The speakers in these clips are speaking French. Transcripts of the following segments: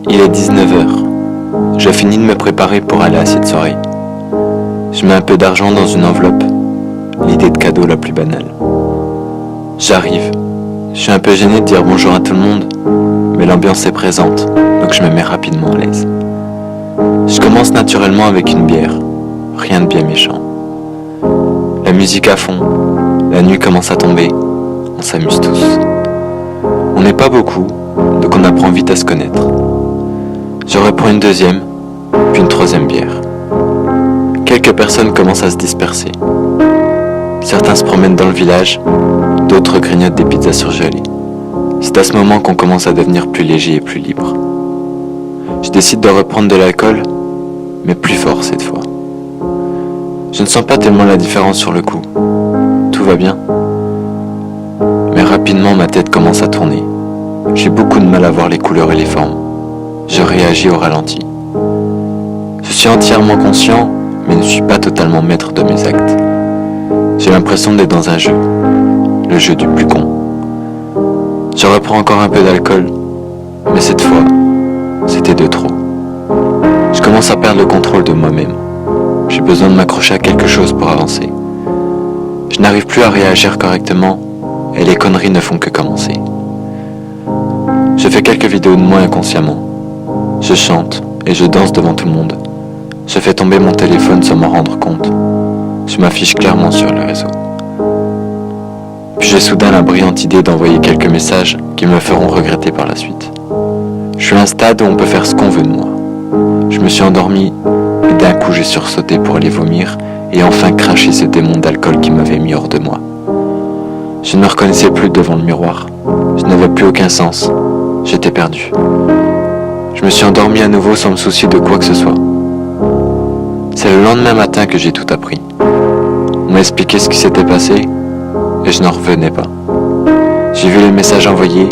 Il est 19h. Je finis de me préparer pour aller à cette soirée. Je mets un peu d'argent dans une enveloppe, l'idée de cadeau la plus banale. J'arrive. Je suis un peu gêné de dire bonjour à tout le monde, mais l'ambiance est présente, donc je me mets rapidement à l'aise. Je commence naturellement avec une bière, rien de bien méchant. La musique à fond, la nuit commence à tomber, on s'amuse tous. On n'est pas beaucoup, donc on apprend vite à se connaître. Je reprends une deuxième, puis une troisième bière. Quelques personnes commencent à se disperser. Certains se promènent dans le village, d'autres grignotent des pizzas surgelées. C'est à ce moment qu'on commence à devenir plus léger et plus libre. Je décide de reprendre de l'alcool, mais plus fort cette fois. Je ne sens pas tellement la différence sur le coup. Tout va bien. Mais rapidement ma tête commence à tourner. J'ai beaucoup de mal à voir les couleurs et les formes. Je réagis au ralenti. Je suis entièrement conscient, mais ne suis pas totalement maître de mes actes. J'ai l'impression d'être dans un jeu, le jeu du plus con. Je reprends encore un peu d'alcool, mais cette fois, c'était de trop. Je commence à perdre le contrôle de moi-même. J'ai besoin de m'accrocher à quelque chose pour avancer. Je n'arrive plus à réagir correctement, et les conneries ne font que commencer. Je fais quelques vidéos de moi inconsciemment. Je chante et je danse devant tout le monde. Je fais tomber mon téléphone sans m'en rendre compte. Je m'affiche clairement sur le réseau. Puis j'ai soudain la brillante idée d'envoyer quelques messages qui me feront regretter par la suite. Je suis à un stade où on peut faire ce qu'on veut de moi. Je me suis endormi et d'un coup j'ai sursauté pour aller vomir et enfin cracher ce démon d'alcool qui m'avait mis hors de moi. Je ne me reconnaissais plus devant le miroir. Je n'avais plus aucun sens. J'étais perdu. Je me suis endormi à nouveau sans me soucier de quoi que ce soit. C'est le lendemain matin que j'ai tout appris. On m'a expliqué ce qui s'était passé et je n'en revenais pas. J'ai vu les messages envoyés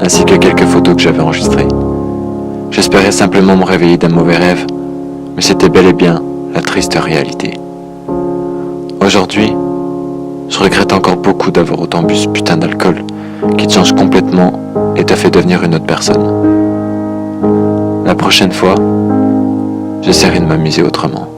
ainsi que quelques photos que j'avais enregistrées. J'espérais simplement me réveiller d'un mauvais rêve, mais c'était bel et bien la triste réalité. Aujourd'hui, je regrette encore beaucoup d'avoir autant bu ce putain d'alcool qui te change complètement et te fait devenir une autre personne. La prochaine fois, j'essaierai de m'amuser autrement.